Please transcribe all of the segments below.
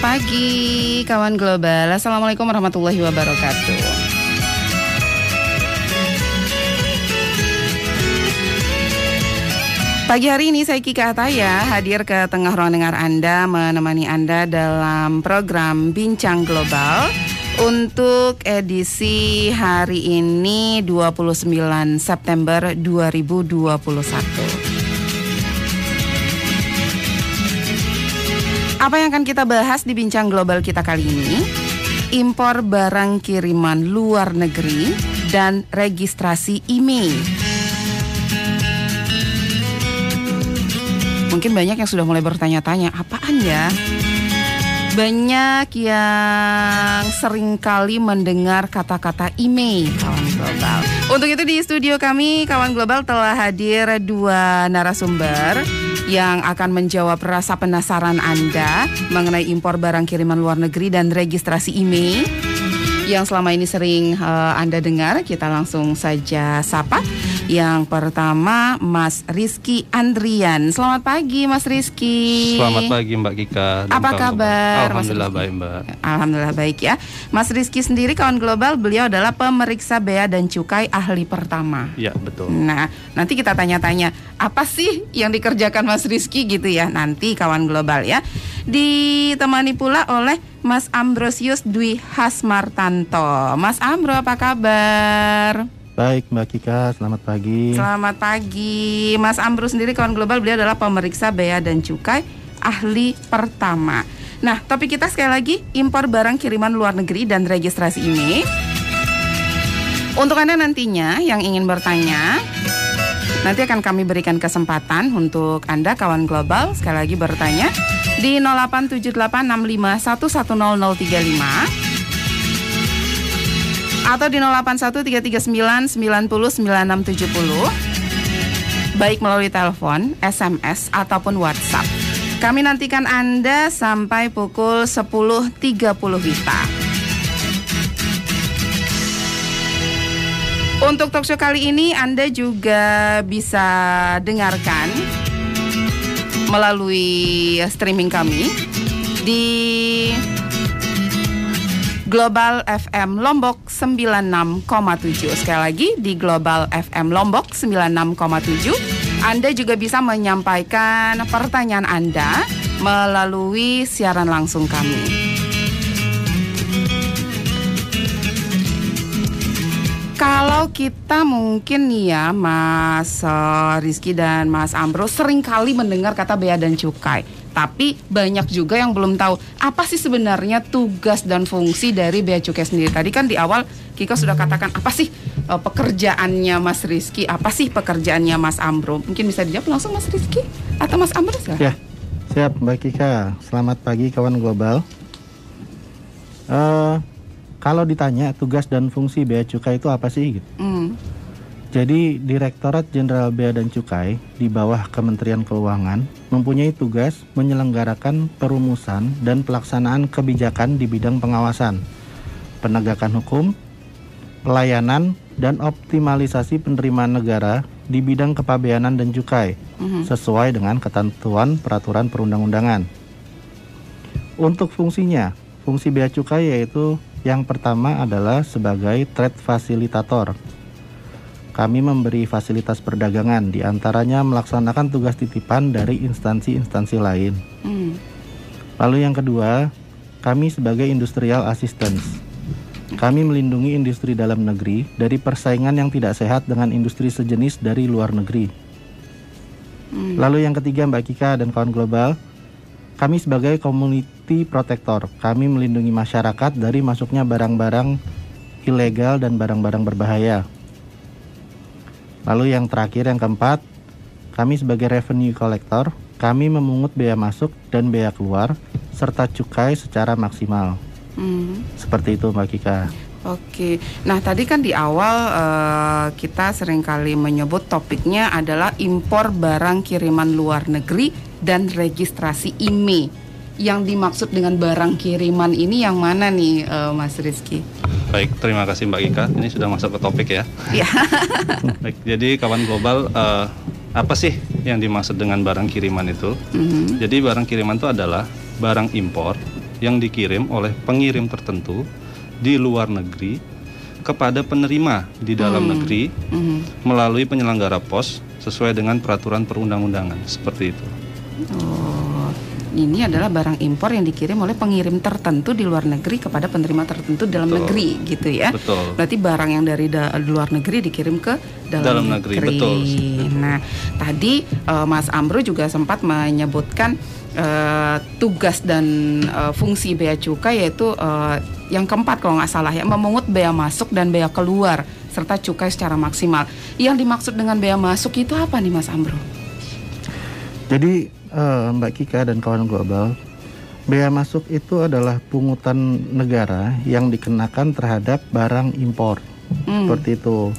Selamat pagi kawan global. Assalamualaikum warahmatullahi wabarakatuh. Pagi hari ini saya Kika Ataya hadir ke tengah ruang dengar Anda, menemani Anda dalam program Bincang Global untuk edisi hari ini 29 September 2021. Apa yang akan kita bahas di Bincang Global kita kali ini? Impor barang kiriman luar negeri dan registrasi IMEI. Mungkin banyak yang sudah mulai bertanya-tanya, apaan ya? Banyak yang seringkali mendengar kata-kata IMEI, kawan global. Untuk itu di studio kami, kawan global telah hadir dua narasumber yang akan menjawab rasa penasaran Anda mengenai impor barang kiriman luar negeri dan registrasi IMEI yang selama ini sering Anda dengar. Kita langsung saja sapa. Yang pertama, Mas Rizky Andrian. Selamat pagi, Mas Rizky. Selamat pagi, Mbak Kika. Apa kabar? Alhamdulillah baik, Mbak. Alhamdulillah baik ya. Mas Rizky sendiri kawan global, beliau adalah pemeriksa bea dan cukai ahli pertama. Ya, betul. Nah, nanti kita tanya-tanya apa sih yang dikerjakan Mas Rizky gitu ya. Nanti kawan global ya. Ditemani pula oleh Mas Ambrosius Dwi Hasmartanto. Mas Ambro, apa kabar? Baik Mbak Kika, selamat pagi. Selamat pagi. Mas Ambro sendiri kawan global, beliau adalah pemeriksa bea dan cukai ahli pertama. Nah, topik kita sekali lagi, impor barang kiriman luar negeri dan registrasi ini. Untuk Anda nantinya yang ingin bertanya, nanti akan kami berikan kesempatan untuk Anda kawan global sekali lagi bertanya di 087865110035 atau di 081339909670, baik melalui telepon, SMS ataupun WhatsApp. Kami nantikan Anda sampai pukul 10.30 WITA. Untuk talkshow kali ini Anda juga bisa dengarkan melalui streaming kami di Global FM Lombok 96,7. Sekali lagi di Global FM Lombok 96,7. Anda juga bisa menyampaikan pertanyaan Anda melalui siaran langsung kami. Kalau kita mungkin nih ya Mas Rizky dan Mas Ambro seringkali mendengar kata bea dan cukai, tapi banyak juga yang belum tahu apa sih sebenarnya tugas dan fungsi dari bea cukai sendiri. Tadi kan di awal Kika sudah katakan apa sih pekerjaannya Mas Rizky, apa sih pekerjaannya Mas Ambro. Mungkin bisa dijawab langsung Mas Rizky atau Mas Ambro silahkan. Ya, siap Mbak Kika. Selamat pagi kawan global. Kalau ditanya tugas dan fungsi bea cukai itu apa sih gitu. Jadi Direktorat Jenderal Bea dan Cukai di bawah Kementerian Keuangan mempunyai tugas menyelenggarakan perumusan dan pelaksanaan kebijakan di bidang pengawasan, penegakan hukum, pelayanan, dan optimalisasi penerimaan negara di bidang kepabeanan dan cukai sesuai dengan ketentuan peraturan perundang-undangan. Untuk fungsinya, fungsi bea cukai yaitu yang pertama adalah sebagai trade facilitator. Kami memberi fasilitas perdagangan, diantaranya melaksanakan tugas titipan dari instansi-instansi lain. Lalu yang kedua, kami sebagai industrial assistance. Kami melindungi industri dalam negeri dari persaingan yang tidak sehat dengan industri sejenis dari luar negeri. Lalu yang ketiga Mbak Kika dan kawan global, kami sebagai community protector. Kami melindungi masyarakat dari masuknya barang-barang ilegal dan barang-barang berbahaya. Lalu yang terakhir, yang keempat, kami sebagai revenue collector, kami memungut bea masuk dan bea keluar serta cukai secara maksimal. Seperti itu Mbak Kika. Oke, nah tadi kan di awal kita seringkali menyebut topiknya adalah impor barang kiriman luar negeri dan registrasi IMEI. Yang dimaksud dengan barang kiriman ini yang mana nih Mas Rizky? Baik, terima kasih Mbak Kika. Ini sudah masuk ke topik ya. Iya. Baik, jadi kawan global, apa sih yang dimaksud dengan barang kiriman itu? Jadi barang kiriman itu adalah barang impor yang dikirim oleh pengirim tertentu di luar negeri kepada penerima di dalam negeri melalui penyelenggara pos sesuai dengan peraturan perundang-undangan, seperti itu. Oh, ini adalah barang impor yang dikirim oleh pengirim tertentu di luar negeri kepada penerima tertentu dalam negeri, gitu ya. Betul. Berarti barang yang dari luar negeri dikirim ke dalam negeri. Betul. Nah, tadi Mas Amro juga sempat menyebutkan tugas dan fungsi bea cukai, yaitu yang keempat kalau nggak salah ya, memungut bea masuk dan bea keluar serta cukai secara maksimal. Yang dimaksud dengan bea masuk itu apa nih Mas Amro? Jadi Mbak Kika dan kawan global, bea masuk itu adalah pungutan negara yang dikenakan terhadap barang impor. Seperti itu.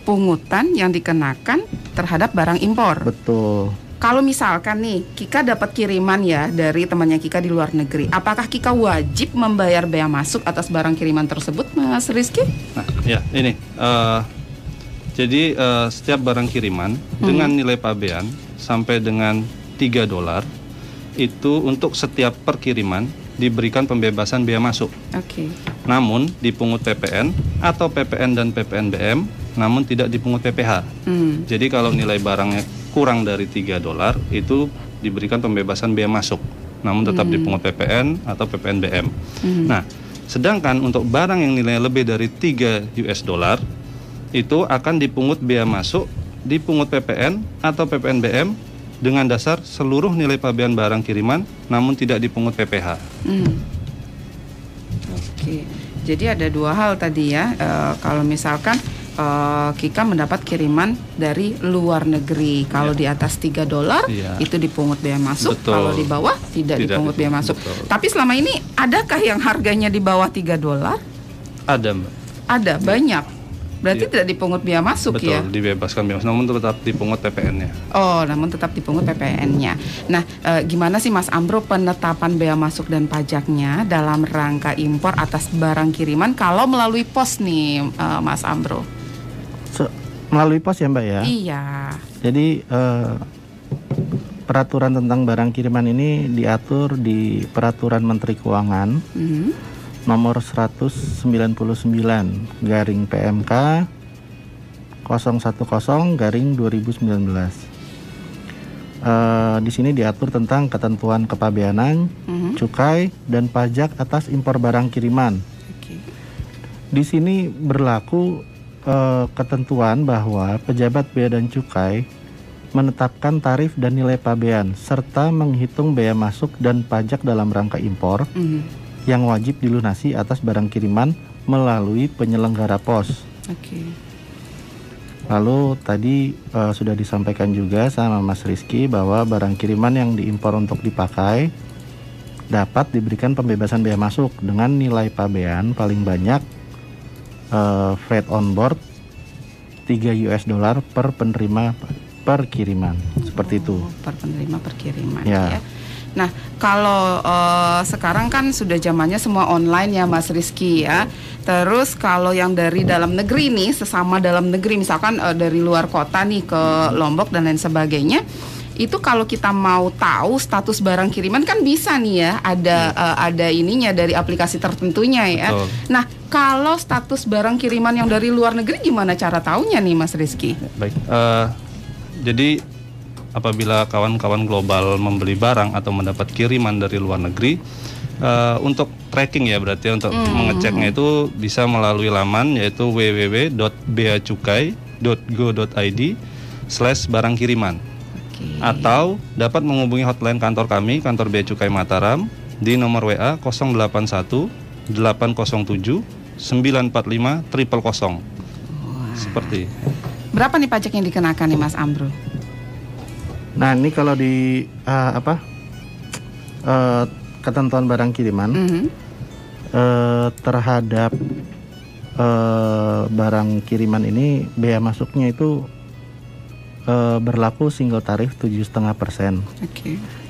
Pungutan yang dikenakan terhadap barang impor. Betul. Kalau misalkan nih Kika dapat kiriman ya dari temannya Kika di luar negeri, apakah Kika wajib membayar bea masuk atas barang kiriman tersebut, Mas Rizky? Nah, ya ini. Jadi setiap barang kiriman dengan nilai pabean sampai dengan $3 itu untuk setiap perkiriman diberikan pembebasan bea masuk. Oke. Namun dipungut PPN atau PPN dan PPNBM, namun tidak dipungut PPh. Jadi kalau nilai barangnya kurang dari $3 itu diberikan pembebasan bea masuk, namun tetap dipungut PPN atau PPNBM. Nah, sedangkan untuk barang yang nilainya lebih dari $3 itu akan dipungut bea masuk, dipungut PPN atau PPNBM dengan dasar seluruh nilai pabean barang kiriman, namun tidak dipungut PPh. Oke. Jadi ada dua hal tadi ya. Kalau misalkan Kika mendapat kiriman dari luar negeri, kalau di atas $3 itu dipungut bea masuk. Betul. Kalau di bawah tidak dipungut bea masuk. Betul. Tapi selama ini adakah yang harganya di bawah $3? Ada, Mbak. Ada, banyak. Berarti tidak dipungut bea masuk. Betul, ya? dibebaskan bea masuk, namun tetap dipungut PPN-nya. Oh, namun tetap dipungut PPN-nya. Nah, gimana sih Mas Amro penetapan bea masuk dan pajaknya dalam rangka impor atas barang kiriman kalau melalui pos nih, Mas Amro? Melalui pos ya Mbak ya? Iya. Jadi peraturan tentang barang kiriman ini diatur di Peraturan Menteri Keuangan nomor 199 garing PMK 010 garing 2019. Di sini diatur tentang ketentuan kepabeanan, cukai dan pajak atas impor barang kiriman. Di sini berlaku ketentuan bahwa pejabat bea dan cukai menetapkan tarif dan nilai pabean serta menghitung bea masuk dan pajak dalam rangka impor yang wajib dilunasi atas barang kiriman melalui penyelenggara pos. Lalu tadi sudah disampaikan juga sama Mas Rizky bahwa barang kiriman yang diimpor untuk dipakai dapat diberikan pembebasan bea masuk dengan nilai pabean paling banyak freight on board $3 per penerima perkiriman. Seperti itu. Per penerima perkiriman ya. Nah, kalau sekarang kan sudah zamannya semua online ya Mas Rizky ya. Terus kalau yang dari dalam negeri nih, sesama dalam negeri misalkan dari luar kota nih ke Lombok dan lain sebagainya, itu kalau kita mau tahu status barang kiriman kan bisa nih ya, ada ininya dari aplikasi tertentunya ya. Betul. Nah, kalau status barang kiriman yang dari luar negeri gimana cara taunya nih Mas Rizky? Baik, jadi apabila kawan-kawan global membeli barang atau mendapat kiriman dari luar negeri, untuk tracking ya berarti untuk mengeceknya itu bisa melalui laman yaitu www.beacukai.go.id/barang kiriman. Atau dapat menghubungi hotline kantor kami, kantor Bea Cukai Mataram di nomor WA 081 807 945 000. Seperti. Berapa nih pajak yang dikenakan nih Mas Amro? Nah, ini kalau di ketentuan barang kiriman terhadap barang kiriman ini bea masuknya itu berlaku single tarif 7,5%.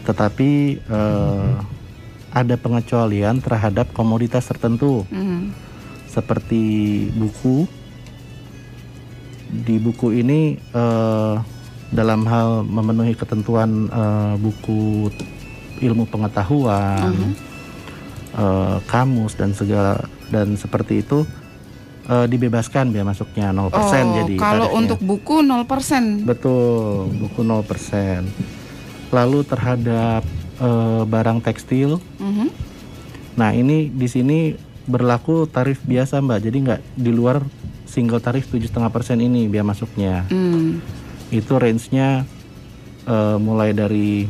Tetapi ada pengecualian terhadap komoditas tertentu, seperti buku. Di buku ini dalam hal memenuhi ketentuan buku ilmu pengetahuan, kamus dan segala dan seperti itu dibebaskan biaya masuknya 0% jadi kalau tarifnya. untuk buku 0%. Betul, buku 0%. Lalu terhadap barang tekstil, nah ini di sini berlaku tarif biasa Mbak, jadi nggak di luar single tarif 7,5% ini biaya masuknya. Itu range-nya mulai dari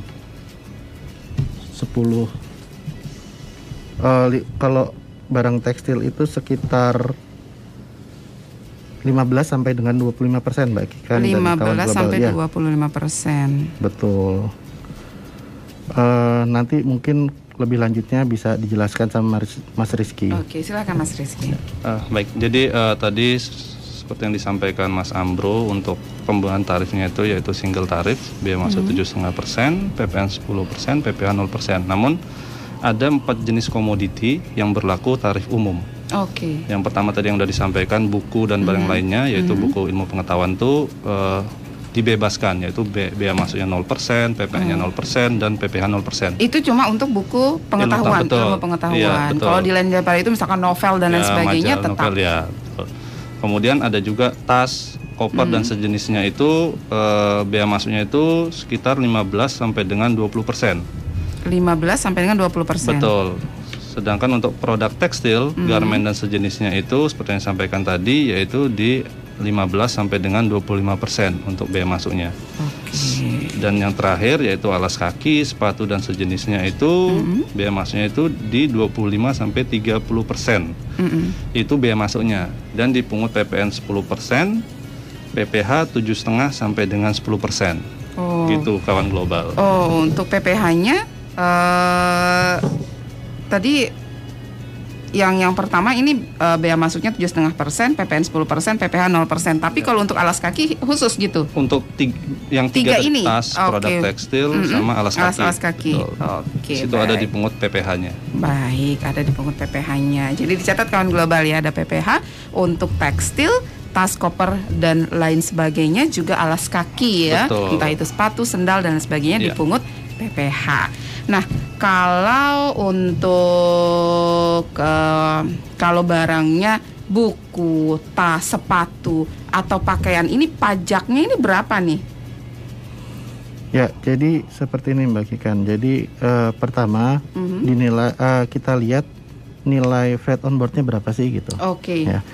10. Kalau barang tekstil itu sekitar 15 sampai dengan 25% Mbak Kika. 15 sampai 25%. Betul. Nanti mungkin lebih lanjutnya bisa dijelaskan sama Mas Rizky. Oke, silakan Mas Rizky. Baik, jadi tadi seperti yang disampaikan Mas Ambro, untuk pembuahan tarifnya itu yaitu single tarif, biaya masuk 7,5%, PPN 10%, PPH 0%. Namun ada 4 jenis komoditi yang berlaku tarif umum. Oke. Yang pertama tadi yang sudah disampaikan, buku dan barang lainnya, yaitu buku ilmu pengetahuan itu dibebaskan, yaitu biaya masuknya 0%, PPN-nya 0%, dan PPH 0%. Itu cuma untuk buku pengetahuan, ilmu pengetahuan. Iya, kalau di lain daripada itu misalkan novel dan lain sebagainya majalah, tetap. novel, ya. Kemudian ada juga tas, koper dan sejenisnya itu biaya masuknya itu sekitar 15 sampai dengan 20%. 15 sampai dengan 20%. Betul. Sedangkan untuk produk tekstil, garmen dan sejenisnya itu seperti yang disampaikan tadi, yaitu di 15 sampai dengan 25% untuk biaya masuknya. Dan yang terakhir yaitu alas kaki, sepatu dan sejenisnya itu biaya masuknya itu di 25 sampai 30%. Itu biaya masuknya, dan dipungut PPN 10%, PPH 7,5 sampai dengan 10%. Gitu kawan global. Untuk PPH-nya tadi yang pertama ini bea masuknya 7,5%, PPN 10%, PPH 0%. Tapi kalau untuk alas kaki khusus gitu? Untuk yang tiga ini? Tas, produk tekstil, sama alas kaki. Alas kaki. Situ ada dipungut PPH-nya. Baik, ada dipungut PPH-nya. Jadi dicatat kawan global ya, ada PPH untuk tekstil, tas, koper dan lain sebagainya, juga alas kaki ya. Betul. Entah itu sepatu, sendal dan sebagainya dipungut PPH. Nah, kalau untuk kalau barangnya buku, tas, sepatu atau pakaian, ini pajaknya ini berapa nih? Ya, jadi seperti ini Mbak Kikan. Jadi pertama dinilai, kita lihat nilai freight on board-nya berapa sih gitu. Oke. Ya.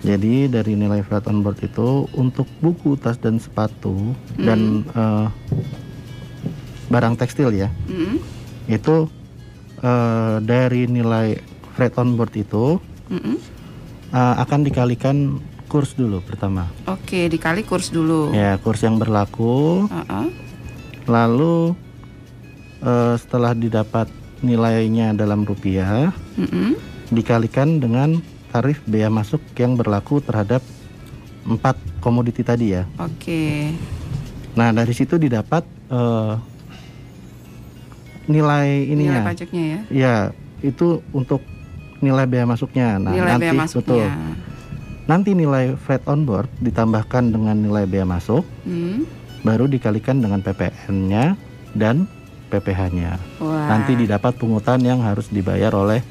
Jadi dari nilai freight on board itu untuk buku, tas dan sepatu dan barang tekstil ya, itu dari nilai freight on board itu akan dikalikan kurs dulu pertama. Oke, dikali kurs dulu. Ya, kurs yang berlaku. Lalu setelah didapat nilainya dalam rupiah, dikalikan dengan tarif bea masuk yang berlaku terhadap 4 komoditi tadi ya. Oke. Nah, dari situ didapat nilai ininya. Nilai pajaknya ya? Ya, itu untuk nilai bea masuknya. Nah, nilai nanti bea masuknya. betul. Nanti nilai freight on board ditambahkan dengan nilai bea masuk, baru dikalikan dengan PPN-nya dan PPH-nya. Nanti didapat pungutan yang harus dibayar oleh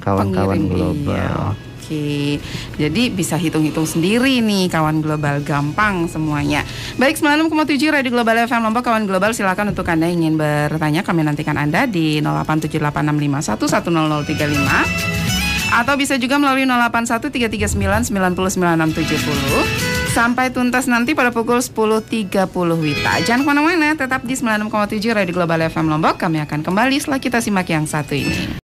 kawan-kawan global. Iya. Oke, jadi bisa hitung-hitung sendiri nih kawan global, gampang semuanya. Baik, 96,7 Radio Global FM Lombok, kawan global, silakan untuk Anda ingin bertanya, kami nantikan Anda di 0878651935 atau bisa juga melalui 081339990670 sampai tuntas nanti pada pukul 10.30 Wita. Jangan kemana-mana, tetap di 96,7 Radio Global FM Lombok. Kami akan kembali setelah kita simak yang satu ini.